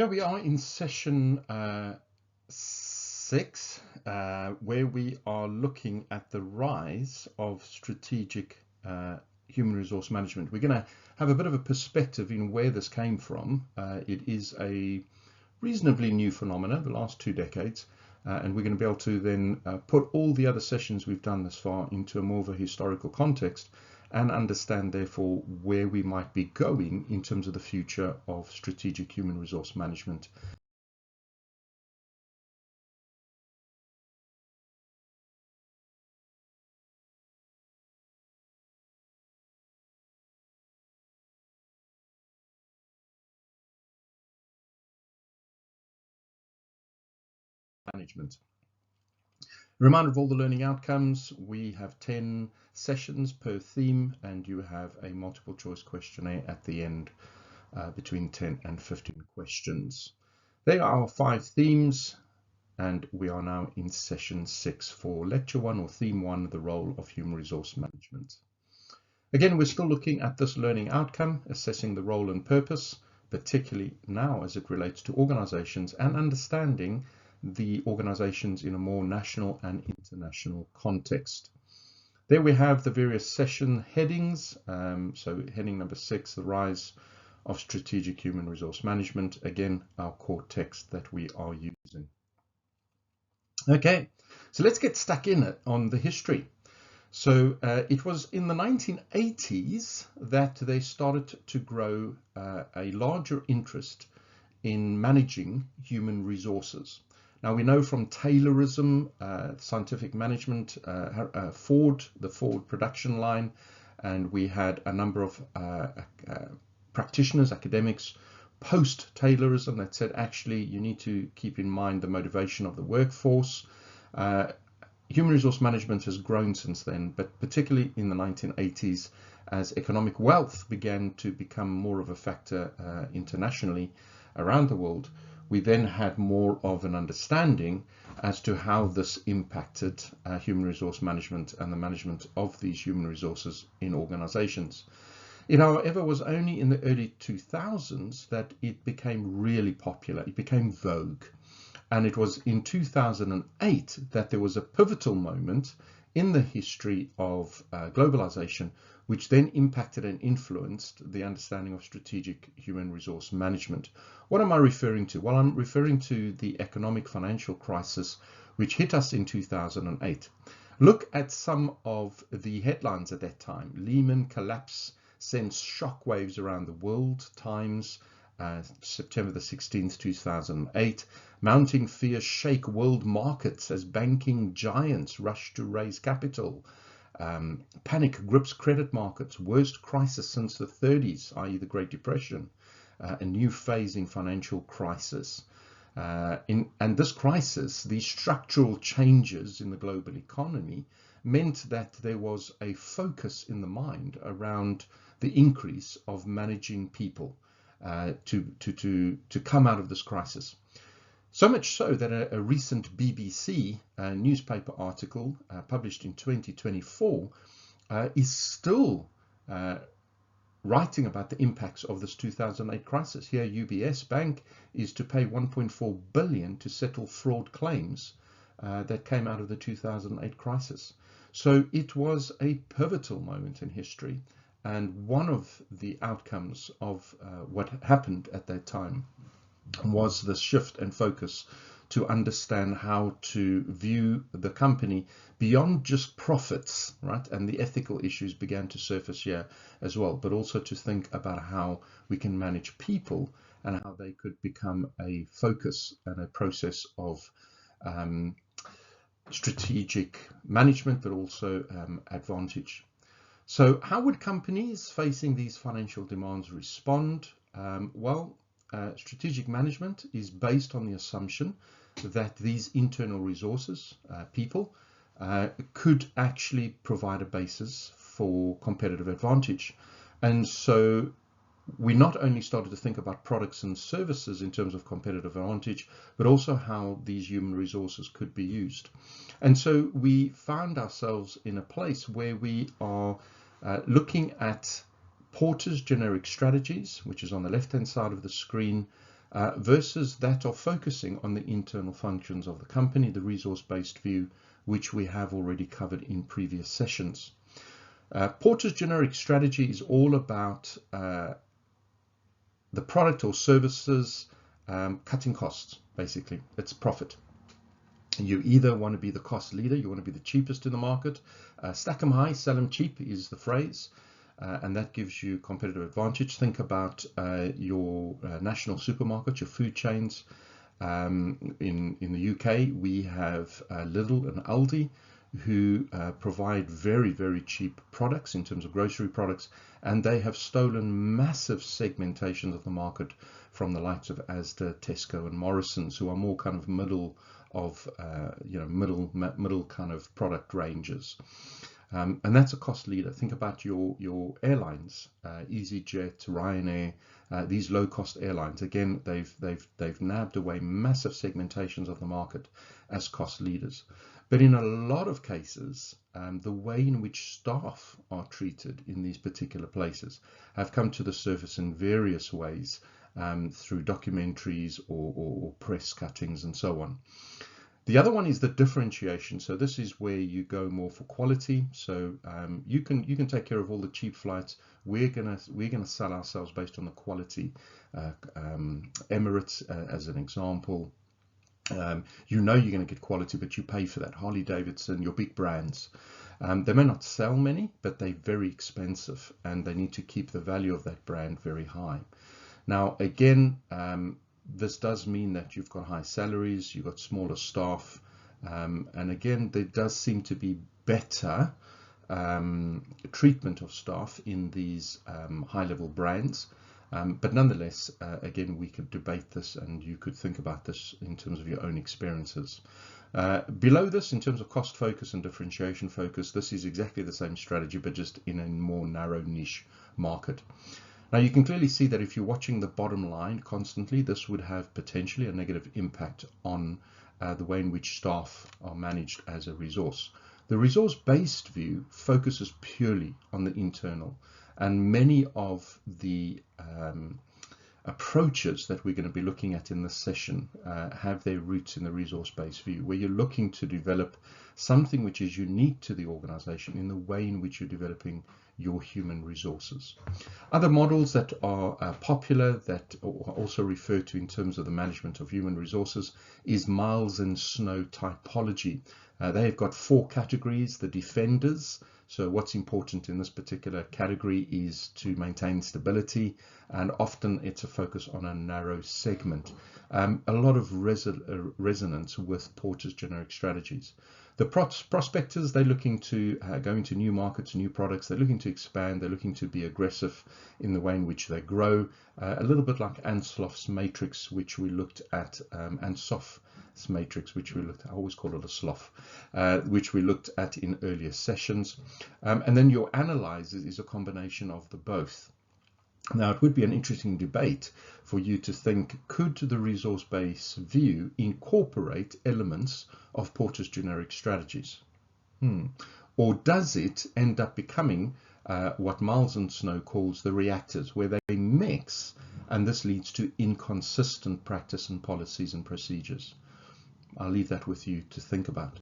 Here we are in session 6, where we are looking at the rise of strategic human resource management. We're going to have a bit of a perspective in where this came from. It is a reasonably new phenomenon, the last 2 decades, and we're going to be able to then put all the other sessions we've done thus far into a more of a historical context and understand, therefore, where we might be going in terms of the future of strategic human resource management. Reminder of all the learning outcomes. We have 10 sessions per theme, and you have a multiple choice questionnaire at the end, between 10 and 15 questions. There are 5 themes, and we are now in session 6 for lecture 1 or theme 1, the role of human resource management. Again, we're still looking at this learning outcome, assessing the role and purpose, particularly now as it relates to organizations and understanding the organizations in a more national and international context. There we have the various session headings. So heading number 6, the rise of strategic human resource management. Again, our core text that we are using. Okay, so let's get stuck in it on the history. So it was in the 1980s that they started to grow a larger interest in managing human resources. Now we know from Taylorism, scientific management, the Ford production line, and we had a number of practitioners, academics, post-Taylorism that said, actually, you need to keep in mind the motivation of the workforce. Human resource management has grown since then, but particularly in the 1980s, as economic wealth began to become more of a factor internationally around the world, we then had more of an understanding as to how this impacted human resource management and the management of these human resources in organizations. It, however, was only in the early 2000s that it became really popular. It became vogue. And it was in 2008 that there was a pivotal moment in the history of globalization, which then impacted and influenced the understanding of strategic human resource management. What am I referring to? Well, I'm referring to the economic financial crisis, which hit us in 2008. Look at some of the headlines at that time. Lehman collapse sends shockwaves around the world. Times, September the 16th, 2008. Mounting fears shake world markets as banking giants rush to raise capital. Panic grips credit markets. Worst crisis since the 30s, i.e. the Great Depression. A new phase in financial crisis. And this crisis, these structural changes in the global economy, meant that there was a focus in the mind around the increase of managing people to come out of this crisis. So much so that a recent BBC newspaper article published in 2024 is still writing about the impacts of this 2008 crisis. Here, UBS Bank is to pay 1.4 billion to settle fraud claims that came out of the 2008 crisis. So it was a pivotal moment in history, and one of the outcomes of what happened at that time was the shift and focus to understand how to view the company beyond just profits, right? And the ethical issues began to surface here as well, but also to think about how we can manage people and how they could become a focus and a process of strategic management, but also advantage. So how would companies facing these financial demands respond? Strategic management is based on the assumption that these internal resources, people, could actually provide a basis for competitive advantage. And so we not only started to think about products and services in terms of competitive advantage, but also how these human resources could be used. And so we found ourselves in a place where we are looking at Porter's generic strategies, which is on the left-hand side of the screen, versus that of focusing on the internal functions of the company, the resource-based view, which we have already covered in previous sessions. Porter's generic strategy is all about the product or services cutting costs, basically. It's profit. You either want to be the cost leader, you want to be the cheapest in the market. Stack them high, sell them cheap is the phrase. And that gives you competitive advantage. Think about your national supermarkets, your food chains. In the UK, we have Lidl and Aldi, who provide very, very cheap products in terms of grocery products, and they have stolen massive segmentations of the market from the likes of Asda, Tesco, and Morrison's, who are more kind of middle kind of product ranges. And that's a cost leader. Think about your airlines, EasyJet, Ryanair, these low-cost airlines. Again, they've nabbed away massive segmentations of the market as cost leaders. But in a lot of cases, the way in which staff are treated in these particular places have come to the surface in various ways, through documentaries or press cuttings and so on. The other one is the differentiation. So this is where you go more for quality. So you can take care of all the cheap flights. We're gonna sell ourselves based on the quality. Emirates, as an example, you're going to get quality, but you pay for that. Harley Davidson, your big brands. They may not sell many, but they're very expensive, and they need to keep the value of that brand very high. Now, again, this does mean that you've got high salaries, you've got smaller staff, and again, there does seem to be better treatment of staff in these high-level brands. But nonetheless, again, we could debate this, and you could think about this in terms of your own experiences. Below this, in terms of cost focus and differentiation focus, this is exactly the same strategy, but just in a more narrow niche market. Now, you can clearly see that if you're watching the bottom line constantly, this would have potentially a negative impact on the way in which staff are managed as a resource. The resource-based view focuses purely on the internal, and many of the approaches that we're going to be looking at in this session have their roots in the resource-based view, where you're looking to develop something which is unique to the organization in the way in which you're developing your human resources. Other models that are popular, that are also referred to in terms of the management of human resources, is Miles and Snow typology. They've got 4 categories: the defenders. So what's important in this particular category is to maintain stability, and often it's a focus on a narrow segment. A lot of resonance with Porter's generic strategies. The prospectors, they're looking to go into new markets, new products. They're looking to expand. They're looking to be aggressive in the way in which they grow. A little bit like Ansloff's matrix, which we looked at, Ansoff's matrix, which we looked at. I always call it a slough, which we looked at in earlier sessions. And then your analyzers is a combination of the both. Now, it would be an interesting debate for you to think, could the resource-based view incorporate elements of Porter's generic strategies? Or does it end up becoming what Miles and Snow calls the reactors, where they mix, and this leads to inconsistent practice and policies and procedures? I'll leave that with you to think about.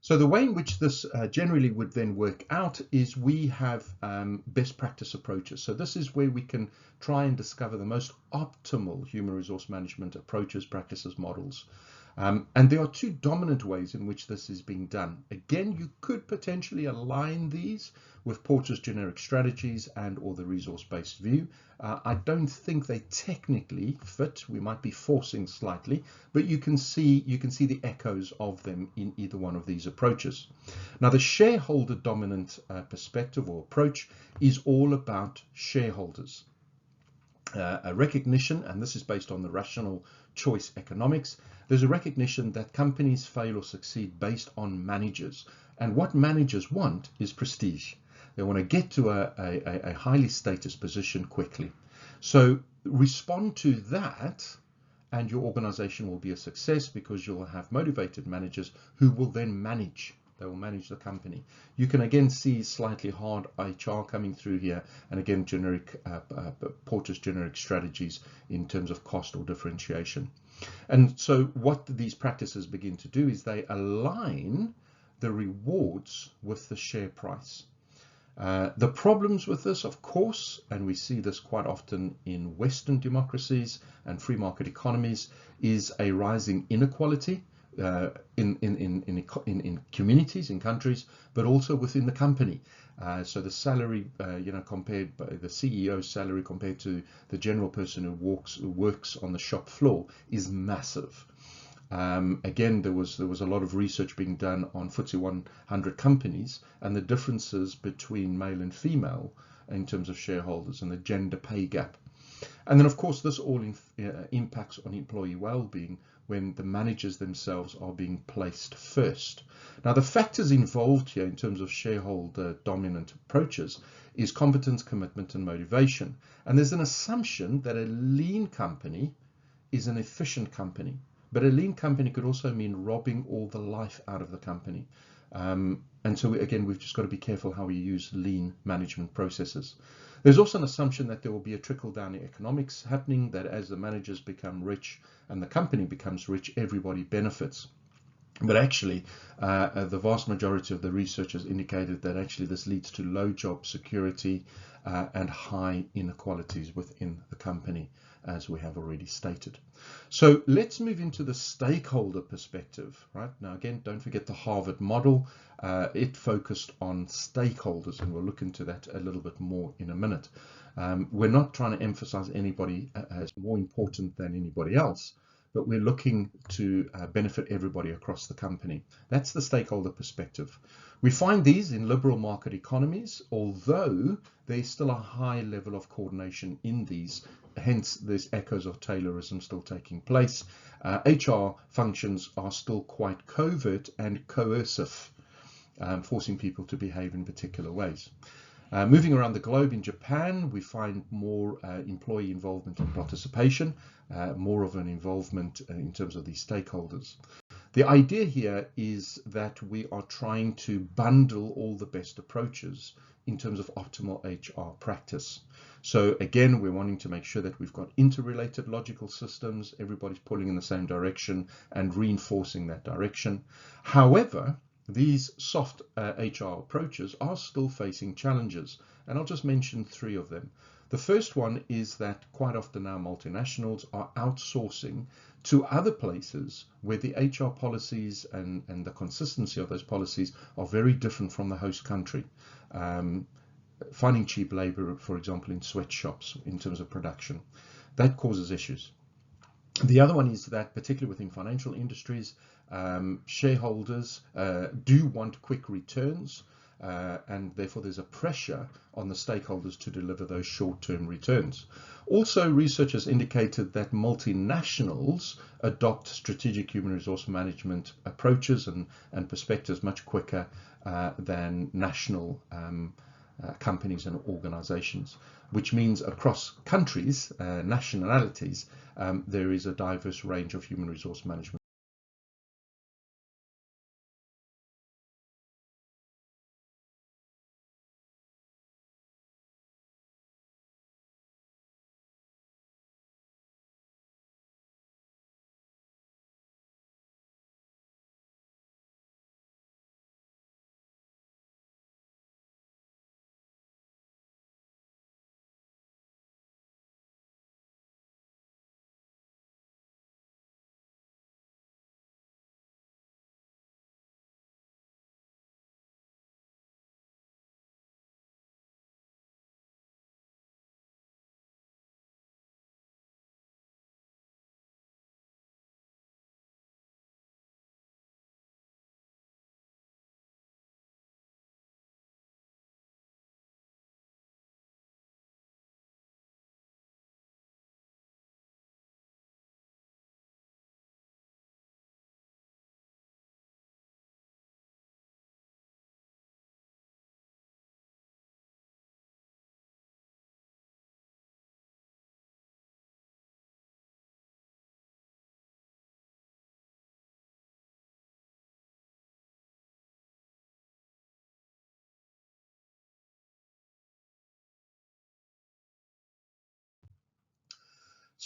So the way in which this generally would then work out is we have best practice approaches. So this is where we can try and discover the most optimal human resource management approaches, practices, models. And there are two dominant ways in which this is being done. Again, you could potentially align these with Porter's generic strategies and or the resource-based view. I don't think they technically fit. We might be forcing slightly, but you can see the echoes of them in either one of these approaches. Now, the shareholder dominant perspective or approach is all about shareholders. A recognition, and this is based on the rational choice economics, there's a recognition that companies fail or succeed based on managers. And what managers want is prestige. They want to get to a highly status position quickly. So respond to that and your organization will be a success because you'll have motivated managers who will then manage. They will manage the company. You can again see slightly hard HR coming through here, and again generic Porter's generic strategies in terms of cost or differentiation. And so what these practices begin to do is they align the rewards with the share price. The problems with this, of course, and we see this quite often in Western democracies and free market economies, is a rising inequality in communities, in countries, but also within the company. So the salary, compared by the CEO's salary compared to the general person who works on the shop floor is massive. Again, there was a lot of research being done on FTSE 100 companies and the differences between male and female in terms of shareholders and the gender pay gap. And then, of course, this all impacts on employee well-being when the managers themselves are being placed first. Now, the factors involved here in terms of shareholder dominant approaches is competence, commitment, and motivation. And there's an assumption that a lean company is an efficient company. But a lean company could also mean robbing all the life out of the company. And so, again, we've just got to be careful how we use lean management processes. There's also an assumption that there will be a trickle-down in economics happening, that as the managers become rich and the company becomes rich, everybody benefits. But actually, the vast majority of the researchers indicated that actually this leads to low job security and high inequalities within the company, as we have already stated. So let's move into the stakeholder perspective, right? Now, again, don't forget the Harvard model. It focused on stakeholders, and we'll look into that a little bit more in a minute. We're not trying to emphasize anybody as more important than anybody else, but we're looking to benefit everybody across the company. That's the stakeholder perspective. We find these in liberal market economies, although there's still a high level of coordination in these. Hence, there's echoes of Taylorism still taking place. HR functions are still quite covert and coercive, forcing people to behave in particular ways. Moving around the globe, in Japan, we find more employee involvement and participation, more of an involvement in terms of these stakeholders. The idea here is that we are trying to bundle all the best approaches in terms of optimal HR practice. So again, we're wanting to make sure that we've got interrelated logical systems, everybody's pulling in the same direction and reinforcing that direction. However, these soft HR approaches are still facing challenges, and I'll just mention three of them. The first one is that quite often now multinationals are outsourcing to other places where the HR policies and the consistency of those policies are very different from the host country. Finding cheap labor, for example, in sweatshops in terms of production, that causes issues. The other one is that, particularly within financial industries, shareholders do want quick returns, and therefore there's a pressure on the stakeholders to deliver those short-term returns. Also, researchers indicated that multinationals adopt strategic human resource management approaches and perspectives much quicker than national companies and organizations, which means across countries, nationalities, there is a diverse range of human resource management.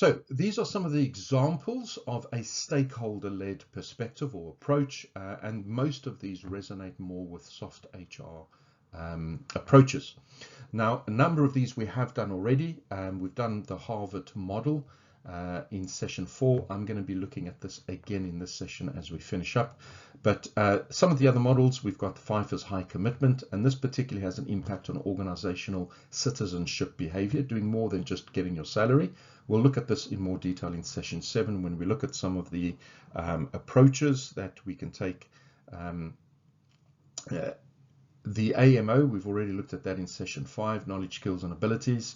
So these are some of the examples of a stakeholder-led perspective or approach, and most of these resonate more with soft HR approaches. Now, a number of these we have done already. We've done the Harvard model in session 4. I'm going to be looking at this again in this session as we finish up. But some of the other models, we've got FIFA's high commitment, and this particularly has an impact on organizational citizenship behavior, doing more than just getting your salary. We'll look at this in more detail in session 7 when we look at some of the approaches that we can take. The AMO, we've already looked at that in session 5, knowledge, skills and abilities.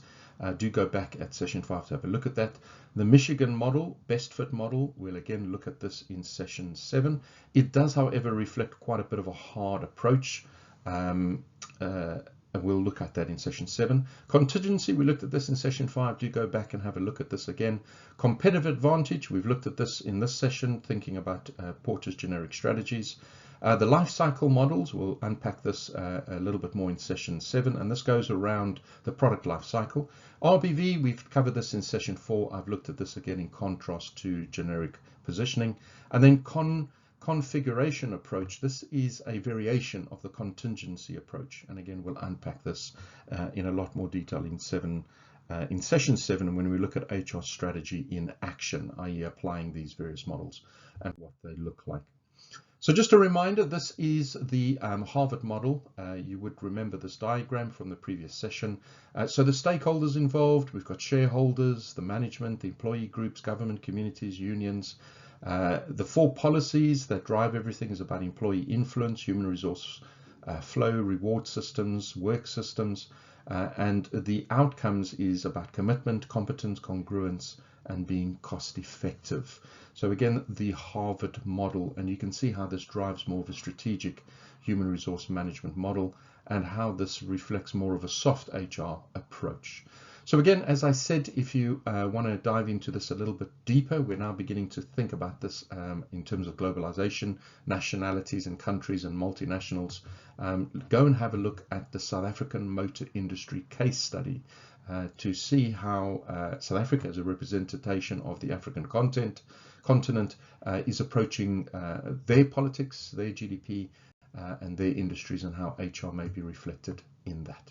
Do go back at session 5 to have a look at that. The Michigan model, best fit model, we'll again look at this in session 7. It does, however, reflect quite a bit of a hard approach. And we'll look at that in session 7. Contingency, we looked at this in session 5. Do go back and have a look at this again. Competitive advantage, we've looked at this in this session, thinking about Porter's generic strategies. The life cycle models, we'll unpack this a little bit more in session 7, and this goes around the product life cycle. RBV, we've covered this in session 4. I've looked at this again in contrast to generic positioning. And then configuration approach, this is a variation of the contingency approach. And again, we'll unpack this in a lot more detail in session 7 when we look at HR strategy in action, i.e. applying these various models and what they look like. So just a reminder, this is the Harvard model. You would remember this diagram from the previous session. So the stakeholders involved, we've got shareholders, the management, the employee groups, government, communities, unions. The 4 policies that drive everything is about employee influence, human resource flow, reward systems, work systems, and the outcomes is about commitment, competence, congruence, and being cost effective. So again, the Harvard model, and you can see how this drives more of a strategic human resource management model and how this reflects more of a soft HR approach. So again, as I said, if you want to dive into this a little bit deeper, we're now beginning to think about this in terms of globalization, nationalities and countries and multinationals. Go and have a look at the South African motor industry case study to see how South Africa, as a representation of the African continent, is approaching their politics, their GDP, and their industries, and how HR may be reflected in that.